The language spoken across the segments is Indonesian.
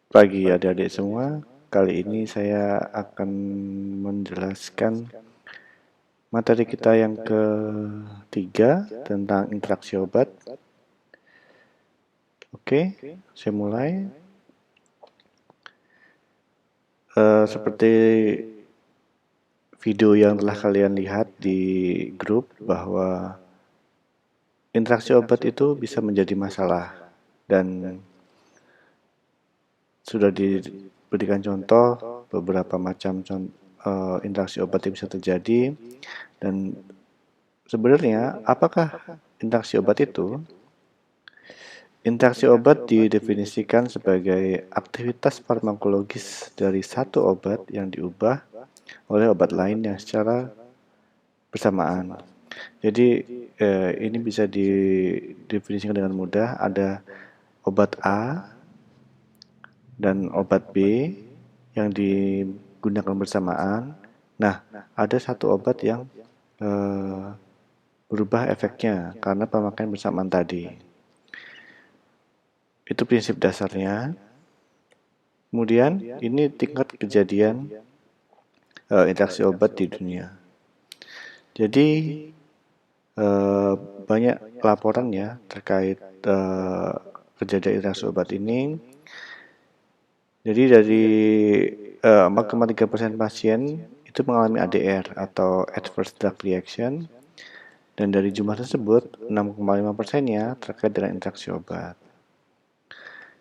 Pagi adik-adik semua, kali ini saya akan menjelaskan materi kita yang ketiga tentang interaksi obat. Oke, saya mulai. Seperti video yang telah kalian lihat di grup bahwa interaksi obat itu bisa menjadi masalah dan sudah diberikan contoh beberapa macam interaksi obat yang bisa terjadi. Dan sebenarnya apakah interaksi obat itu? Interaksi obat didefinisikan sebagai aktivitas farmakologis dari satu obat yang diubah oleh obat lain yang secara bersamaan. Jadi ini bisa didefinisikan dengan mudah. Ada obat A dan obat B yang digunakan bersamaan. Nah, ada satu obat yang berubah efeknya karena pemakaian bersamaan tadi. Itu prinsip dasarnya. Kemudian ini tingkat kejadian interaksi obat di dunia. Jadi banyak laporan ya terkait kejadian interaksi obat ini. Jadi dari 4,3% pasien itu mengalami ADR atau Adverse Drug Reaction, dan dari jumlah tersebut 6,5%-nya terkait dengan interaksi obat.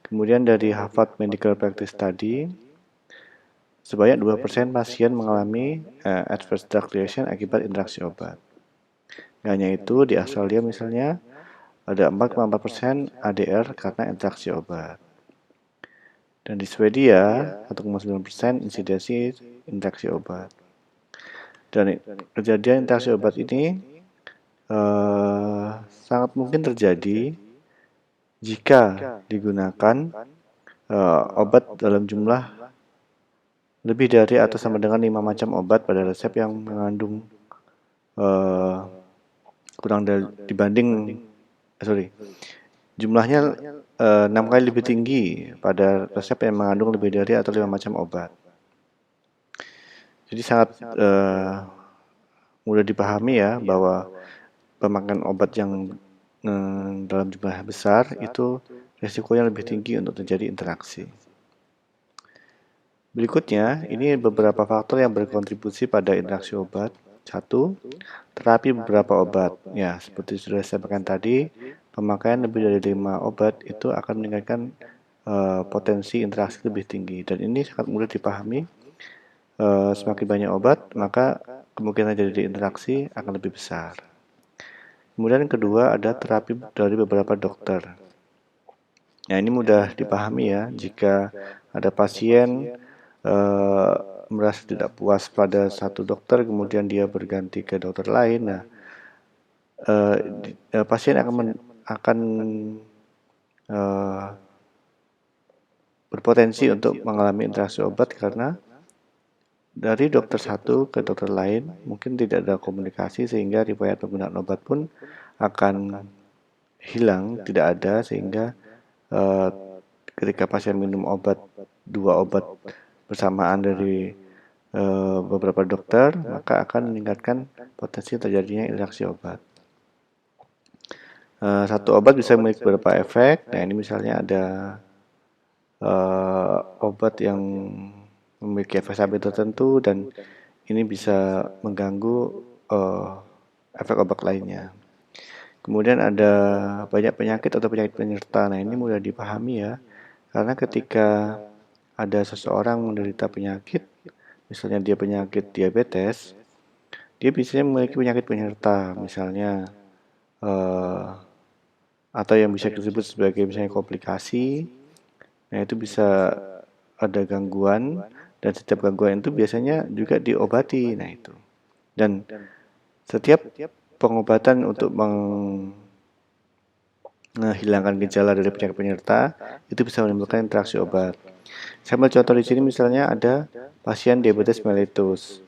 Kemudian dari Harvard Medical Practice Study, sebanyak 2% pasien mengalami adverse drug reaction akibat interaksi obat. Gak hanya itu, di Australia misalnya ada 4,4% ADR karena interaksi obat. Dan di Swedia 1,9% insidensi interaksi obat. Dan kejadian interaksi obat ini sangat mungkin terjadi jika digunakan obat dalam jumlah lebih dari atau sama dengan 5 macam obat pada resep yang mengandung jumlahnya 6 kali lebih tinggi pada resep yang mengandung lebih dari atau 5 macam obat. Jadi sangat mudah dipahami ya bahwa pemakaian obat yang dalam jumlah besar itu resikonya lebih tinggi untuk terjadi interaksi. Berikutnya, ini beberapa faktor yang berkontribusi pada interaksi obat. 1. Terapi beberapa obat. Ya, seperti sudah saya sampaikan tadi, pemakaian lebih dari 5 obat itu akan meningkatkan potensi interaksi lebih tinggi. Dan ini sangat mudah dipahami. Semakin banyak obat, maka kemungkinan terjadi interaksi akan lebih besar. Kemudian yang kedua ada terapi dari beberapa dokter. Nah, ini mudah dipahami ya, jika ada pasien merasa tidak puas pada satu dokter, kemudian dia berganti ke dokter lain. Nah, pasien akan berpotensi untuk mengalami interaksi obat karena dari dokter satu ke dokter lain mungkin tidak ada komunikasi, sehingga riwayat penggunaan obat pun akan hilang, tidak ada, sehingga ketika pasien minum dua obat bersamaan dari beberapa dokter, maka akan meningkatkan potensi terjadinya interaksi obat. Satu obat bisa memiliki beberapa efek. Nah, ini misalnya ada obat yang memiliki efek samping tertentu, dan ini bisa mengganggu efek obat lainnya. Kemudian ada banyak penyakit atau penyakit penyerta. Nah, ini mudah dipahami ya, karena ketika ada seseorang menderita penyakit, misalnya dia penyakit diabetes, dia biasanya memiliki penyakit penyerta, misalnya atau yang bisa disebut sebagai misalnya komplikasi. Nah, itu bisa ada gangguan, dan setiap gangguan itu biasanya juga diobati. Nah, itu. Dan setiap pengobatan untuk menghilangkan gejala dari penyakit penyerta itu bisa menimbulkan interaksi obat. Saya ambil contoh di sini, misalnya ada pasien diabetes mellitus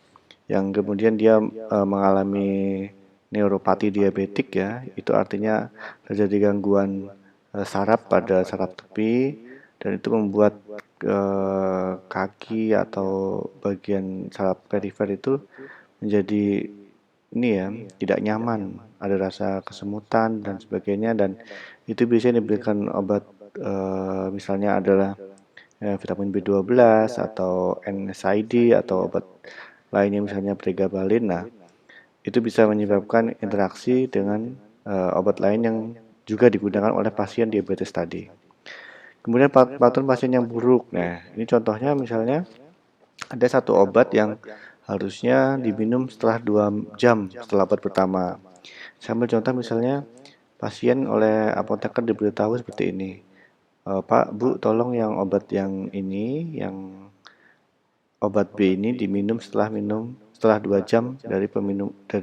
yang kemudian dia mengalami neuropati diabetik ya, itu artinya terjadi gangguan saraf pada saraf tepi, dan itu membuat kaki atau bagian saraf perifer itu menjadi ini ya, tidak nyaman, ada rasa kesemutan dan sebagainya, dan itu biasanya diberikan obat misalnya adalah vitamin B12 atau NSAID atau obat lainnya misalnya pregabalin. Nah, itu bisa menyebabkan interaksi dengan obat lain yang juga digunakan oleh pasien diabetes tadi. Kemudian patron pasien yang buruk. Nah, ini contohnya misalnya ada satu obat yang harusnya diminum setelah 2 jam setelah obat pertama. Saya ambil contoh misalnya pasien oleh apoteker diberitahu seperti ini. Pak, Bu, tolong yang obat yang ini, yang obat B ini diminum setelah 2 jam dari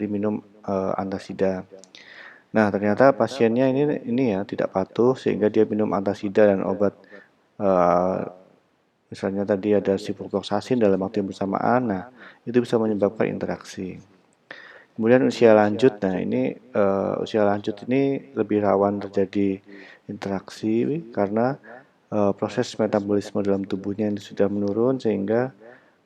minum antasida. Nah, ternyata pasiennya ini ya tidak patuh sehingga dia minum antasida dan obat eh, misalnya tadi ada ciprofloxacin dalam waktu yang bersamaan. Nah, itu bisa menyebabkan interaksi. Kemudian usia lanjut. Nah, ini usia lanjut ini lebih rawan terjadi interaksi karena proses metabolisme dalam tubuhnya yang sudah menurun, sehingga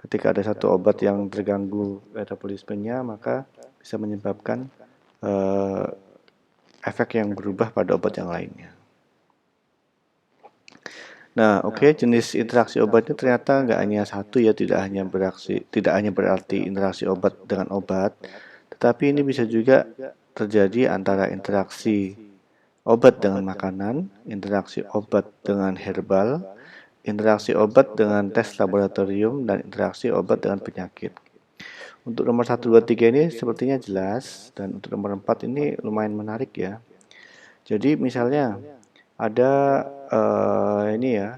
ketika ada satu obat yang terganggu metabolismenya, maka bisa menyebabkan eh, efek yang berubah pada obat yang lainnya. Nah, oke, jenis interaksi obatnya ternyata nggak hanya satu ya, tidak hanya berarti interaksi obat dengan obat, tetapi ini bisa juga terjadi antara interaksi obat dengan makanan, interaksi obat dengan herbal, interaksi obat dengan tes laboratorium, dan interaksi obat dengan penyakit. Untuk nomor 1, 2, 3 ini sepertinya jelas, dan untuk nomor 4 ini lumayan menarik ya. Jadi misalnya ada ini ya,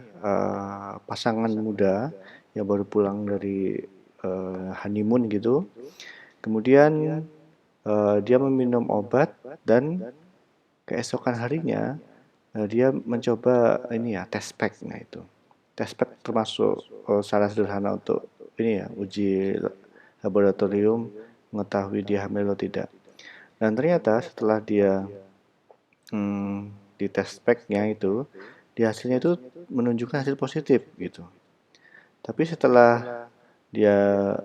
pasangan muda yang baru pulang dari honeymoon gitu. Kemudian dia meminum obat dan keesokan harinya dia mencoba ini ya, test pack. Nah, itu test pack termasuk cara sederhana untuk ini ya, uji laboratorium mengetahui dia hamil atau tidak. Dan ternyata setelah dia di test pack-nya itu, di hasilnya itu menunjukkan hasil positif gitu. Tapi setelah dia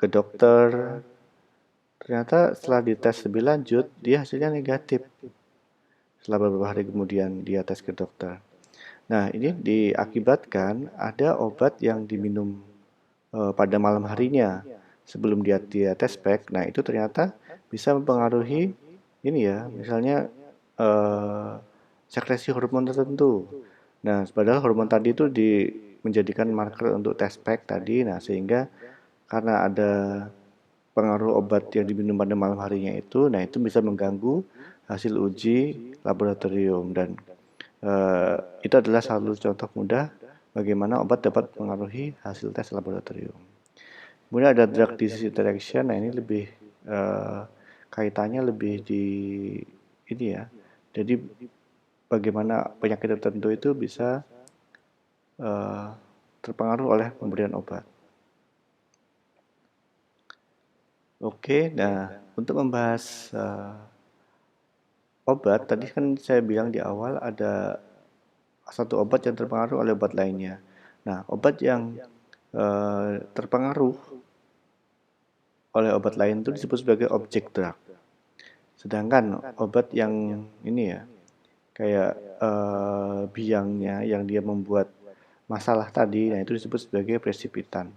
ke dokter, ternyata setelah dites lebih lanjut, dia hasilnya negatif. Setelah beberapa hari kemudian dia tes ke dokter. Nah, ini diakibatkan ada obat yang diminum pada malam harinya sebelum dia tes pack. Nah, itu ternyata bisa mempengaruhi ini ya, misalnya sekresi hormon tertentu. Nah, padahal hormon tadi itu menjadikan marker untuk test pack tadi. Nah, sehingga karena ada pengaruh obat yang diminum pada malam harinya itu, nah itu bisa mengganggu hasil uji laboratorium, dan itu adalah satu contoh mudah bagaimana obat dapat mengaruhi hasil tes laboratorium. Kemudian ada drug disease interaction. Nah, ini lebih kaitannya lebih di ini ya. Jadi bagaimana penyakit tertentu itu bisa terpengaruh oleh pemberian obat. Oke, nah untuk membahas obat, tadi kan saya bilang di awal ada satu obat yang terpengaruh oleh obat lainnya. Nah, obat yang terpengaruh oleh obat lain itu disebut sebagai objek drug. Sedangkan obat yang ini ya, kayak biangnya yang dia membuat masalah tadi, nah itu disebut sebagai presipitan.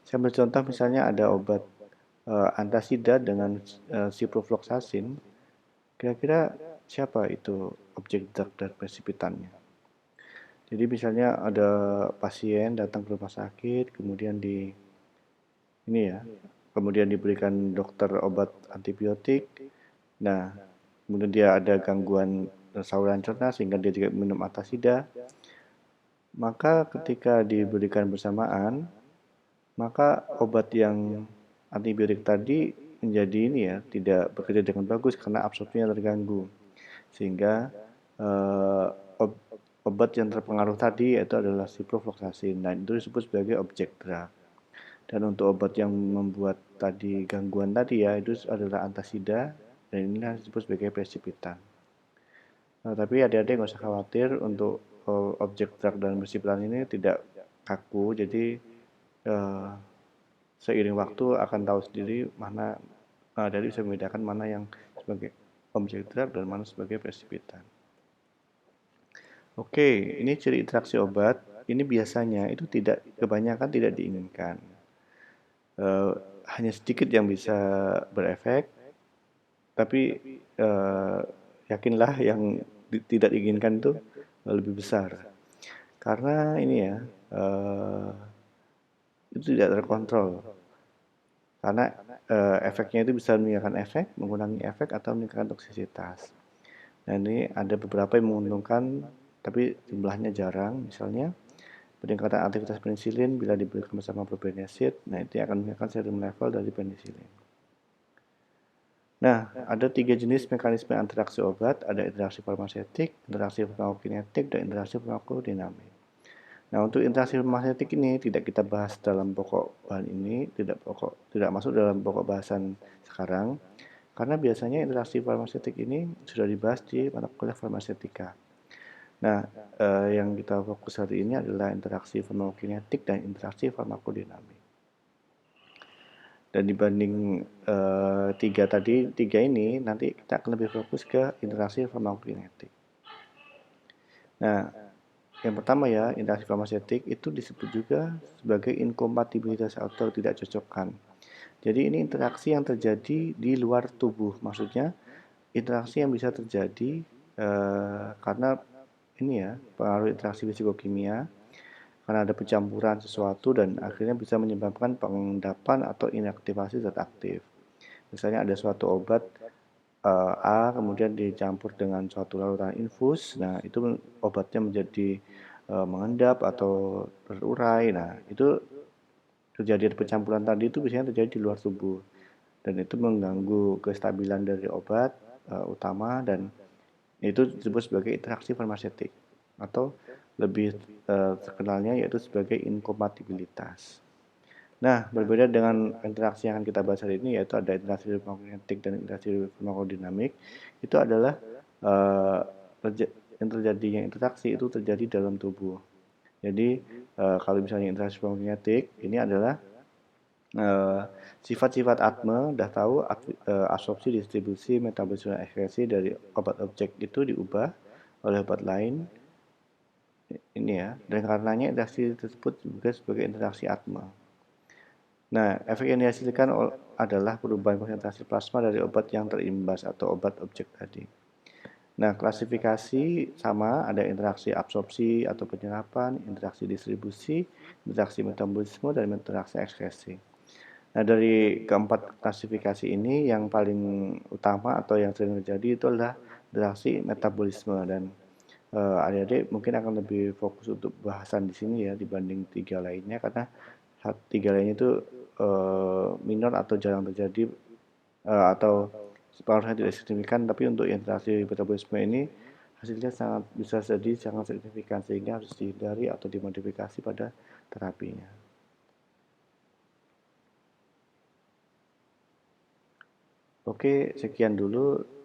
Saya ambil contoh misalnya ada obat antasida dengan ciprofloxacin. Kira-kira siapa itu objek drug dan presipitannya? Jadi misalnya ada pasien datang ke rumah sakit, kemudian ini ya, kemudian diberikan dokter obat antibiotik. Nah, kemudian dia ada gangguan saluran cerna sehingga dia juga minum antasida. Maka ketika diberikan bersamaan, maka obat yang antibiotik tadi menjadi ini ya, tidak bekerja dengan bagus karena absorpsinya terganggu. Sehingga eh, obat yang terpengaruh tadi yaitu adalah ciprofloxacin. Nah, itu disebut sebagai objek drug. Dan untuk obat yang membuat tadi gangguan tadi ya, itu adalah antasida, dan inilah disebut sebagai presipitan. Nah, tapi adik-adik nggak usah khawatir untuk objek drag dan bersifat ini tidak kaku, jadi eh, seiring waktu akan tahu sendiri mana dari bisa membedakan mana yang sebagai objek drag dan mana sebagai presipitan. Oke, ini ciri interaksi obat. Ini biasanya itu kebanyakan tidak diinginkan. Eh, Hanya sedikit yang bisa berefek, tapi eh, yakinlah yang tidak diinginkan itu lebih besar. Karena ini ya, eh, itu tidak terkontrol. Karena efeknya itu bisa meningkatkan efek, mengurangi efek, atau meningkatkan toksisitas. Nah, ini ada beberapa yang menguntungkan, tapi jumlahnya jarang. Misalnya, peningkatan aktivitas penisilin bila diberikan bersama probenecid, nah itu akan meningkatkan serum level dari penisilin. Nah, ada 3 jenis mekanisme interaksi obat, ada interaksi farmasetik, interaksi farmakokinetik, dan interaksi farmakodinamik. Nah, untuk interaksi farmasetik ini tidak kita bahas dalam pokok bahan ini, tidak masuk dalam pokok bahasan sekarang, karena biasanya interaksi farmasetik ini sudah dibahas di mata kuliah farmasetika. Nah, yang kita fokus hari ini adalah interaksi farmakokinetik dan interaksi farmakodinamik. Dan dibanding tiga ini, nanti kita akan lebih fokus ke interaksi farmakokinetik. Nah, yang pertama ya, interaksi farmasetik itu disebut juga sebagai inkompatibilitas atau tidak cocokan. Jadi ini interaksi yang terjadi di luar tubuh, maksudnya interaksi yang bisa terjadi karena ini ya, pengaruh interaksi fisikokimia, karena ada pencampuran sesuatu dan akhirnya bisa menyebabkan pengendapan atau inaktivasi zat aktif. Misalnya ada suatu obat A kemudian dicampur dengan suatu larutan infus, nah itu obatnya menjadi mengendap atau berurai. Nah, itu terjadi pencampuran tadi itu biasanya terjadi di luar tubuh dan itu mengganggu kestabilan dari obat utama dan itu disebut sebagai interaksi farmasetik atau lebih terkenalnya yaitu sebagai inkompatibilitas. Nah, berbeda dengan interaksi yang akan kita bahas hari ini yaitu ada interaksi farmakokinetik dan interaksi farmakodinamik. Itu adalah uh, yang terjadinya interaksi itu terjadi dalam tubuh. Jadi kalau misalnya interaksi farmakokinetik ini adalah sifat-sifat atme, udah tahu absorpsi, distribusi, metabolisme, ekskresi dari obat objek itu diubah oleh obat lain ini ya, dan karenanya interaksi tersebut juga sebagai interaksi atme. Nah, efek yang dihasilkan adalah perubahan konsentrasi plasma dari obat yang terimbas atau obat objek tadi. Nah, klasifikasi sama, ada interaksi absorpsi atau penyerapan, interaksi distribusi, interaksi metabolisme, dan interaksi ekskresi. Nah, dari keempat klasifikasi ini yang paling utama atau yang sering terjadi itu adalah interaksi metabolisme dan adik-adik mungkin akan lebih fokus untuk bahasan di sini ya dibanding tiga lainnya karena tiga lainnya itu minor atau jarang terjadi atau pengaruhnya tidak signifikan, tapi untuk interaksi metabolisme ini hasilnya sangat bisa jadi sangat signifikan sehingga harus dihindari atau dimodifikasi pada terapinya. Oke, sekian dulu